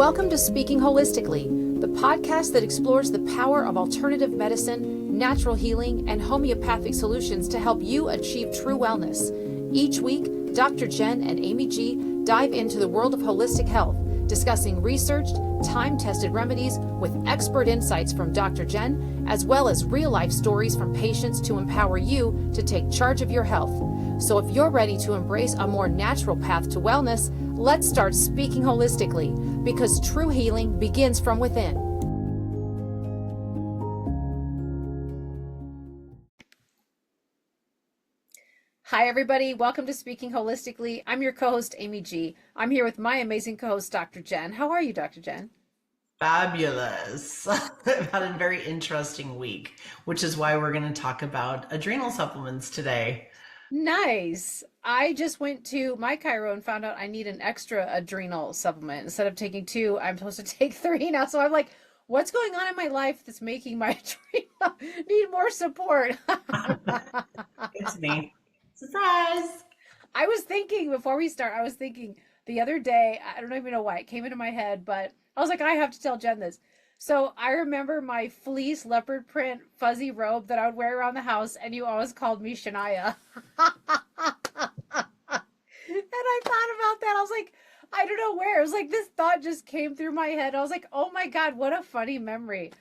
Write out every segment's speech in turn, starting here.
Welcome to Speaking Holistically, the podcast that explores the power of alternative medicine, natural healing, and homeopathic solutions to help you achieve true wellness. Each week, Dr. Jen and Amy G dive into the world of holistic health, discussing researched, time-tested remedies with expert insights from Dr. Jen, as well as real-life stories from patients to empower you to take charge of your health. So if you're ready to embrace a more natural path to wellness, let's start speaking holistically, because true healing begins from within. Hi, everybody. Welcome to Speaking Holistically. I'm your co-host, Amy G. I'm here with my amazing co-host, Dr. Jen. How are you, Dr. Jen? Fabulous. I've had a very interesting week, which is why we're going to talk about adrenal supplements today. Nice. I just went to my chiro and found out I need an extra adrenal supplement. Instead of taking 2, I'm supposed to take 3 now. So I'm like, what's going on in my life that's making my adrenal need more support? It's me. Surprise. I was thinking before we start, the other day, I don't even know why it came into my head, but I was like, I have to tell Jen this. So I remember my fleece leopard print fuzzy robe that I would wear around the house, and you always called me Shania. And I thought about that. I was like, I don't know where. It was like this thought just came through my head. I was like, oh my God, what a funny memory.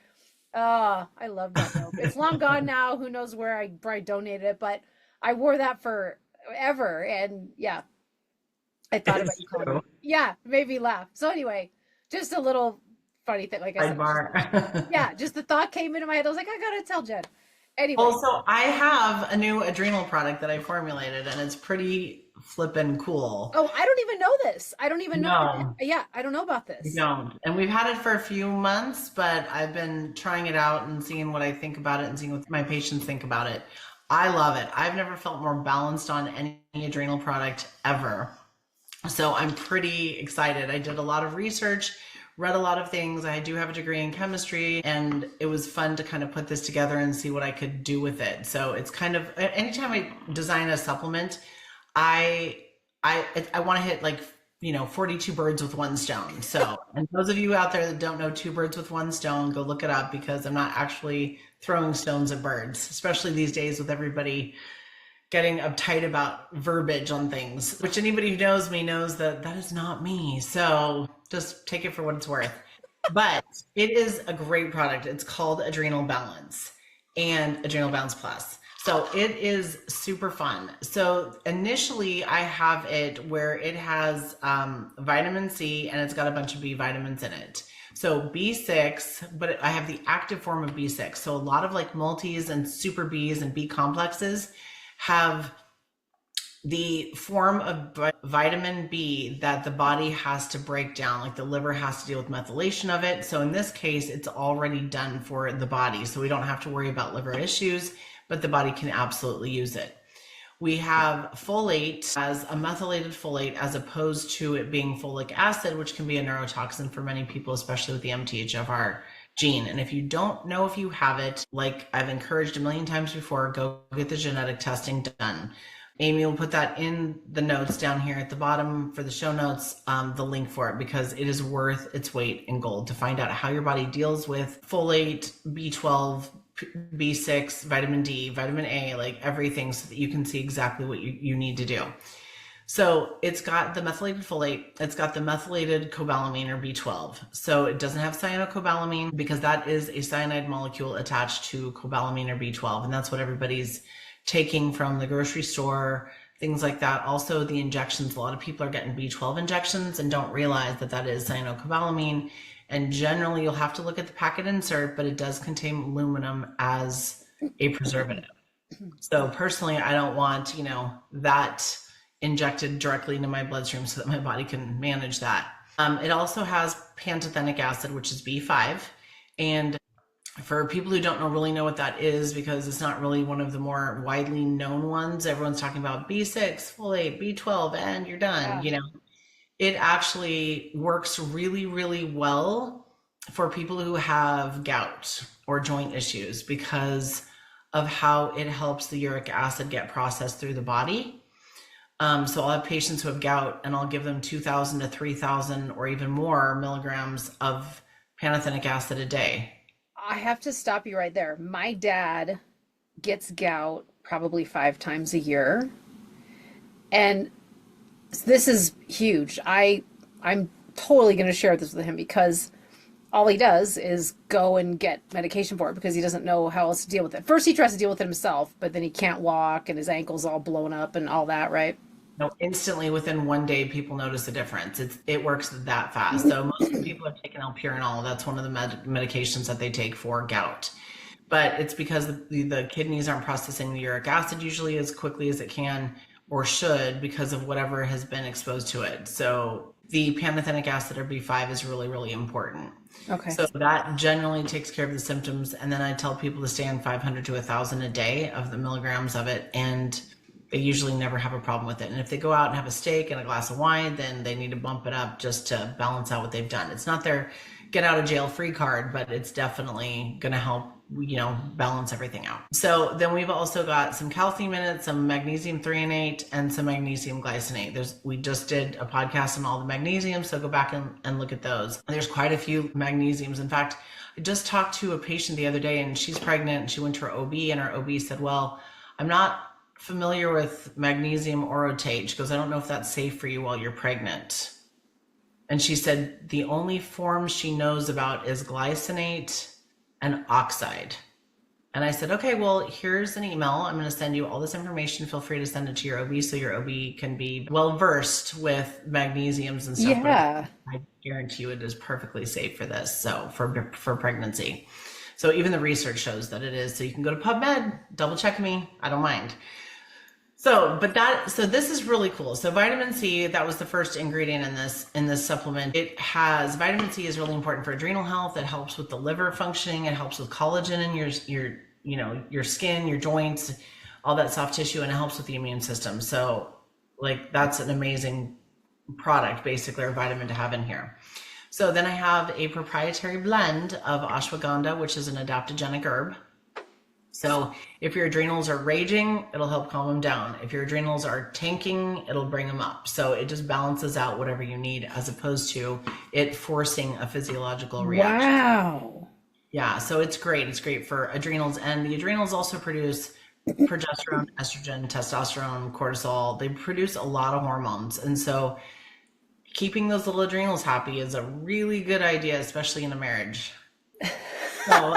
Oh, I love that robe. It's long gone now. Who knows where I probably donated it, but I wore that forever. And yeah, I thought about you calling me. Yeah, it made me laugh. So anyway, just a little funny thing, like I said. Yeah, just the thought came into my head. I was like, I gotta tell Jen. Anyway. Also, I have a new adrenal product that I formulated, and it's pretty flippin' cool. Oh, I don't even know this. I don't even know. Yeah, I don't know about this. We don't. And we've had it for a few months, but I've been trying it out and seeing what I think about it and seeing what my patients think about it. I love it. I've never felt more balanced on any adrenal product ever. So I'm pretty excited. I did a lot of research, read a lot of things. I do have a degree in chemistry, and it was fun to kind of put this together and see what I could do with it. So it's kind of, anytime I design a supplement, I want to hit 42 birds with one stone. So, and those of you out there that don't know 2 birds with one stone, go look it up, because I'm not actually throwing stones at birds, especially these days with everybody getting uptight about verbiage on things, which anybody who knows me knows that that is not me. So just take it for what it's worth. But it is a great product. It's called Adrenal Balance and Adrenal Balance Plus. So it is super fun. So initially I have it where it has vitamin C, and it's got a bunch of B vitamins in it. So B6, but I have the active form of B6. So a lot of like multis and super Bs and B complexes have the form of vitamin B that the body has to break down, like the liver has to deal with methylation of it. So in this case, it's already done for the body. So we don't have to worry about liver issues, but the body can absolutely use it. We have folate as a methylated folate, as opposed to it being folic acid, which can be a neurotoxin for many people, especially with the MTHFR gene. And if you don't know if you have it, like I've encouraged a million times before, go get the genetic testing done. Amy will put that in the notes down here at the bottom for the show notes, the link for it, because it is worth its weight in gold to find out how your body deals with folate, B12, B6, vitamin D, vitamin A, like everything, so that you can see exactly what you need to do. So it's got the methylated folate, it's got the methylated cobalamin or B12. So it doesn't have cyanocobalamin, because that is a cyanide molecule attached to cobalamin or B12. And that's what everybody's taking from the grocery store, things like that. Also the injections, a lot of people are getting B12 injections and don't realize that that is cyanocobalamin. And generally you'll have to look at the packet insert, but it does contain aluminum as a preservative. So personally, I don't want, that injected directly into my bloodstream, so that my body can manage that. It also has pantothenic acid, which is B5. And for people who don't really know what that is, because it's not really one of the more widely known ones, everyone's talking about B6, folate, B12, and you're done. Yeah. It actually works really, really well for people who have gout or joint issues, because of how it helps the uric acid get processed through the body. So I'll have patients who have gout and I'll give them 2,000 to 3,000 or even more milligrams of pantothenic acid a day. I have to stop you right there. My dad gets gout probably 5 times a year. And this is huge. I'm totally going to share this with him because all he does is go and get medication for it because he doesn't know how else to deal with it. First, he tries to deal with it himself, but then he can't walk and his ankle's all blown up and all that, right? No, instantly within 1 day, people notice a difference. It works that fast. So most of the people have taken alpurinol. That's one of the medications that they take for gout. But it's because the kidneys aren't processing the uric acid usually as quickly as it can or should because of whatever has been exposed to it. So the pantothenic acid or B5 is really, really important. Okay. So that generally takes care of the symptoms. And then I tell people to stay on 500 to 1,000 a day of the milligrams of it. And they usually never have a problem with it. And if they go out and have a steak and a glass of wine, then they need to bump it up just to balance out what they've done. It's not their get out of jail free card, but it's definitely going to help, balance everything out. So then we've also got some calcium in it, some magnesium threonate, and some magnesium glycinate. We just did a podcast on all the magnesium, so go back and look at those. There's quite a few magnesiums. In fact, I just talked to a patient the other day and she's pregnant and she went to her OB and her OB said, well, I'm not familiar with magnesium orotate. She goes, I don't know if that's safe for you while you're pregnant. And she said the only form she knows about is glycinate and oxide. And I said, okay, well, here's an email. I'm going to send you all this information. Feel free to send it to your OB so your OB can be well versed with magnesiums and stuff. Yeah. I guarantee you it is perfectly safe for this. So for pregnancy. So even the research shows that it is. So you can go to PubMed, double check me. I don't mind. So this is really cool. So vitamin C, that was the first ingredient in this supplement. Vitamin C is really important for adrenal health. It helps with the liver functioning. It helps with collagen in your skin, your joints, all that soft tissue, and it helps with the immune system. So that's an amazing product, basically, or vitamin to have in here. So then I have a proprietary blend of ashwagandha, which is an adaptogenic herb. So if your adrenals are raging, it'll help calm them down. If your adrenals are tanking, it'll bring them up. So it just balances out whatever you need as opposed to it forcing a physiological reaction. Wow. Yeah, so it's great. It's great for adrenals. And the adrenals also produce progesterone, estrogen, testosterone, cortisol. They produce a lot of hormones. And so keeping those little adrenals happy is a really good idea, especially in a marriage. So,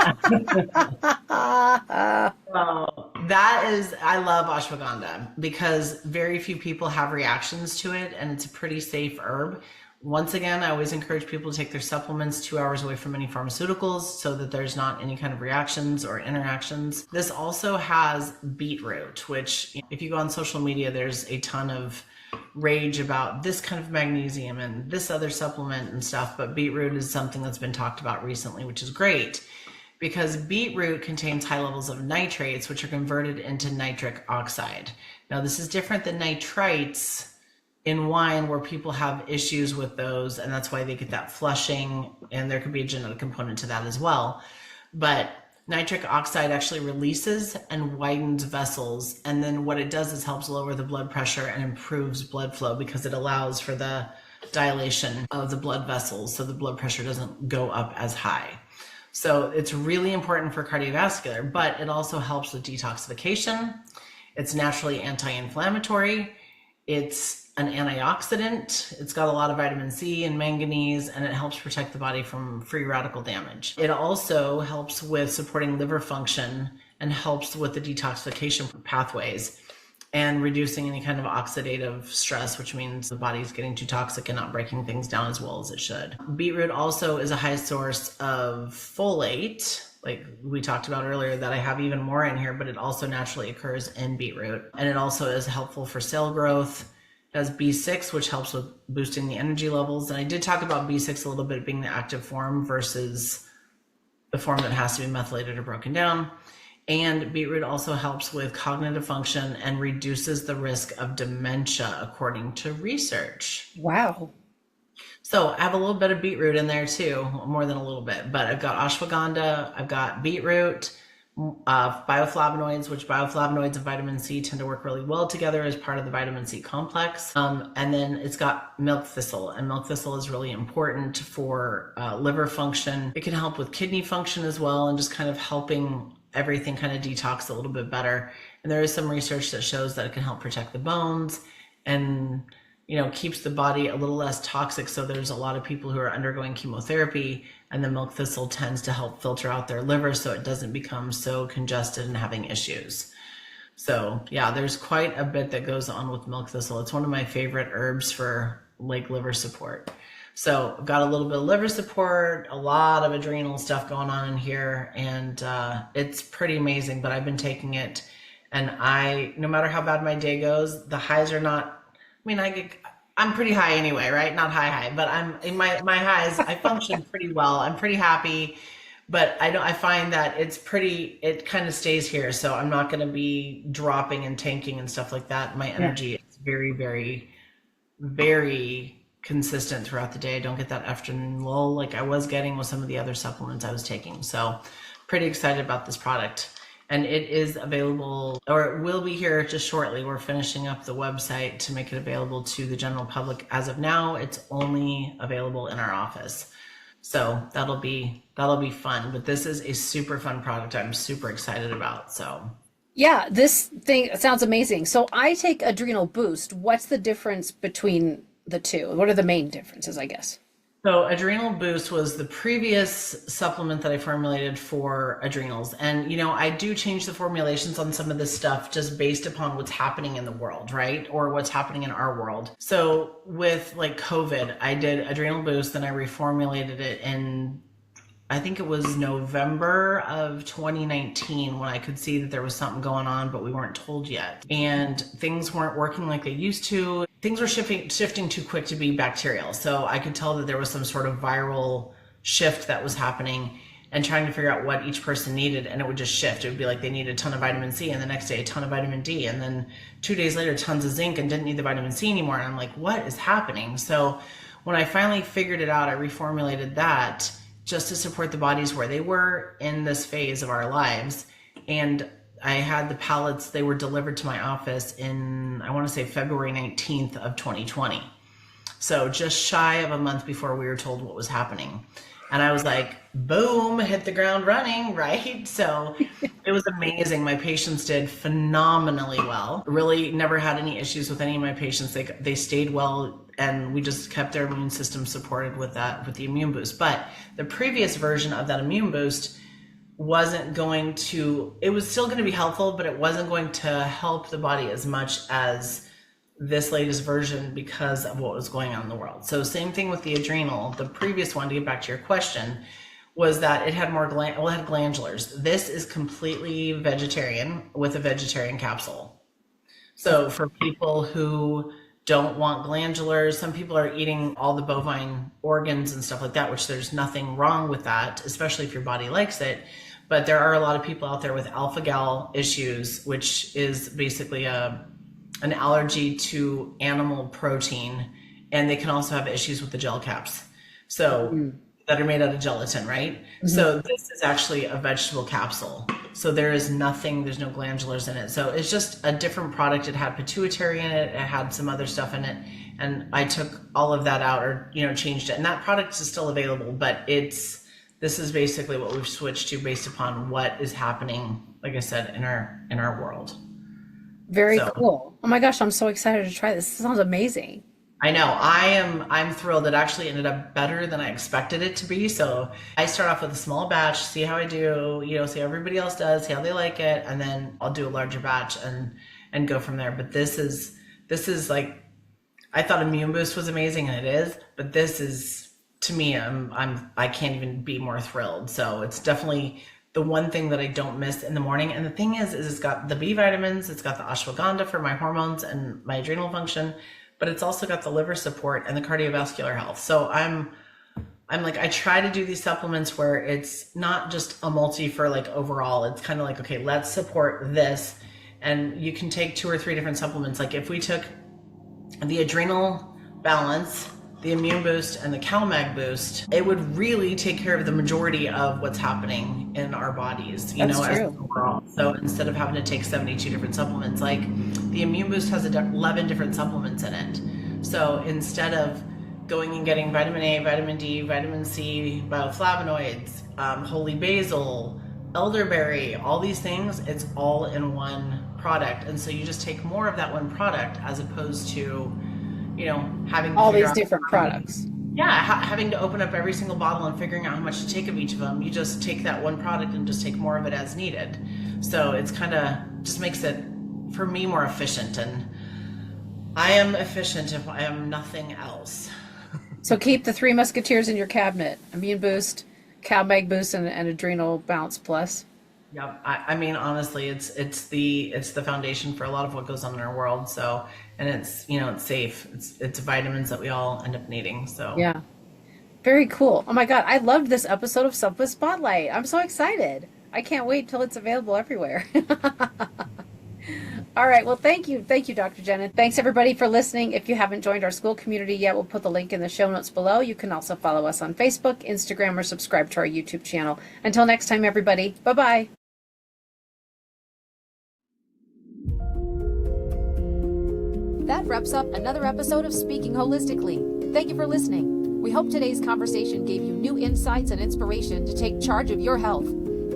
I love ashwagandha because very few people have reactions to it and it's a pretty safe herb. Once again, I always encourage people to take their supplements 2 hours away from any pharmaceuticals so that there's not any kind of reactions or interactions. This also has beetroot, which if you go on social media, there's a ton of rage about this kind of magnesium and this other supplement and stuff, but beetroot is something that's been talked about recently, which is great because beetroot contains high levels of nitrates, which are converted into nitric oxide. Now, this is different than nitrites in wine where people have issues with those, and that's why they get that flushing, and there could be a genetic component to that as well. But nitric oxide actually releases and widens vessels, and then what it does is helps lower the blood pressure and improves blood flow because it allows for the dilation of the blood vessels so the blood pressure doesn't go up as high. So it's really important for cardiovascular, but it also helps with detoxification. It's naturally anti-inflammatory. It's an antioxidant. It's got a lot of vitamin C and manganese, and it helps protect the body from free radical damage. It also helps with supporting liver function and helps with the detoxification pathways and reducing any kind of oxidative stress, which means the body's getting too toxic and not breaking things down as well as it should. Beetroot also is a high source of folate, like we talked about earlier, that I have even more in here, but it also naturally occurs in beetroot. And it also is helpful for cell growth. It has B6, which helps with boosting the energy levels. And I did talk about B6 a little bit being the active form versus the form that has to be methylated or broken down. And beetroot also helps with cognitive function and reduces the risk of dementia, according to research. Wow. So I have a little bit of beetroot in there too, more than a little bit, but I've got ashwagandha, I've got beetroot, bioflavonoids, which bioflavonoids and vitamin C tend to work really well together as part of the vitamin C complex. And then it's got milk thistle, and milk thistle is really important for liver function. It can help with kidney function as well, and just kind of helping everything kind of detox a little bit better. And there is some research that shows that it can help protect the bones and keeps the body a little less toxic. So there's a lot of people who are undergoing chemotherapy, and the milk thistle tends to help filter out their liver so it doesn't become so congested and having issues. So yeah, there's quite a bit that goes on with milk thistle. It's one of my favorite herbs for liver support. So I've got a little bit of liver support, a lot of adrenal stuff going on in here, and it's pretty amazing. But I've been taking it, and no matter how bad my day goes, the highs are not, I'm pretty high anyway, right? Not high, but I'm in my highs. I function pretty well. I'm pretty happy, but I find that it kind of stays here. So I'm not going to be dropping and tanking and stuff like that. My energy is very, very, very consistent throughout the day. I don't get that afternoon lull like I was getting with some of the other supplements I was taking. So pretty excited about this product. And it is available, or it will be here just shortly. We're finishing up the website to make it available to the general public. As of now, it's only available in our office. So that'll be fun. But this is a super fun product I'm super excited about. So yeah, this thing sounds amazing. So I take Adrenal Boost. What's the difference between the two? What are the main differences, I guess? So Adrenal Boost was the previous supplement that I formulated for adrenals. And, I do change the formulations on some of this stuff just based upon what's happening in the world, right? Or what's happening in our world. So with COVID, I did Adrenal Boost, then I reformulated it in, I think it was November of 2019 when I could see that there was something going on, but we weren't told yet. And things weren't working like they used to. Things were shifting too quick to be bacterial. So I could tell that there was some sort of viral shift that was happening, and trying to figure out what each person needed. And it would just shift. It would be like they needed a ton of vitamin C, and the next day a ton of vitamin D. And then 2 days later, tons of zinc, and didn't need the vitamin C anymore. And I'm like, what is happening? So when I finally figured it out, I reformulated that just to support the bodies where they were in this phase of our lives. And I had the pallets, they were delivered to my office in, I want to say February 19th of 2020. So just shy of a month before we were told what was happening. And I was like, boom, hit the ground running, right? So it was amazing. My patients did phenomenally well. Really never had any issues with any of my patients. They stayed well, and we just kept their immune system supported with the immune boost. But the previous version of that immune boost wasn't going to, it was still going to be helpful, but it wasn't going to help the body as much as this latest version because of what was going on in the world. So same thing with the adrenal. The previous one, to get back to your question, was that it had it had glandulars. This is completely vegetarian with a vegetarian capsule. So for people who don't want glandulars, some people are eating all the bovine organs and stuff like that, which there's nothing wrong with that, especially if your body likes it. But there are a lot of people out there with alpha-gal issues, which is basically an allergy to animal protein, and they can also have issues with the gel caps. So that are made out of gelatin, right? Mm-hmm. So this is actually a vegetable capsule. So there's no glandulars in it. So it's just a different product. It had pituitary in it. It had some other stuff in it. And I took all of that out, or, changed it. And that product is still available, but this is basically what we've switched to based upon what is happening, like I said, in our world. Very cool. Oh my gosh, I'm so excited to try this. This sounds amazing. I know. I'm thrilled. It actually ended up better than I expected it to be. So I start off with a small batch, see how I do, see how everybody else does, see how they like it, and then I'll do a larger batch and go from there. But this is like, I thought Immune Boost was amazing, and it is, but this is, to me, I can't even be more thrilled. So it's definitely the one thing that I don't miss in the morning. And the thing is it's got the B vitamins, it's got the ashwagandha for my hormones and my adrenal function, but it's also got the liver support and the cardiovascular health. So I'm like, I try to do these supplements where it's not just a multi for overall. It's kind of like, okay, let's support this. And you can take 2 or 3 different supplements. Like if we took the adrenal balance the immune boost and the CalMag boost, it would really take care of the majority of what's happening in our bodies, That's as true. overall. So instead of having to take 72 different supplements, like the immune boost has 11 different supplements in it. So instead of going and getting vitamin A, vitamin D, vitamin C, bioflavonoids, holy basil, elderberry, all these things, it's all in one product. And so you just take more of that one product as opposed to, having all these different products. Yeah, having to open up every single bottle and figuring out how much to take of each of them. You just take that one product and just take more of it as needed. So it's kind of just makes it, for me, more efficient. And I am efficient if I am nothing else. So keep the 3 musketeers in your cabinet: Immune Boost, CalMag Boost, and Adrenal Bounce Plus. Yep. I mean, honestly, it's the foundation for a lot of what goes on in our world. So, and it's, it's safe. It's vitamins that we all end up needing. So yeah, very cool. Oh my God, I loved this episode of Supplement Spotlight. I'm so excited. I can't wait till it's available everywhere. All right. Well, thank you, Dr. Jen. And thanks everybody for listening. If you haven't joined our school community yet, we'll put the link in the show notes below. You can also follow us on Facebook, Instagram, or subscribe to our YouTube channel. Until next time, everybody. Bye-bye. That wraps up another episode of Speaking Holistically. Thank you for listening. We hope today's conversation gave you new insights and inspiration to take charge of your health.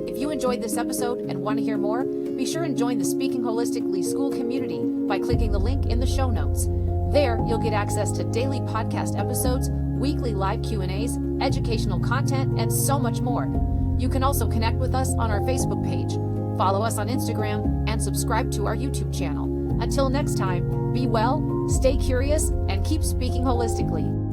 If you enjoyed this episode and want to hear more, be sure and join the Speaking Holistically school community by clicking the link in the show notes. There, you'll get access to daily podcast episodes, weekly live Q&As, educational content, and so much more. You can also connect with us on our Facebook page, follow us on Instagram, and subscribe to our YouTube channel. Until next time, be well, stay curious, and keep speaking holistically.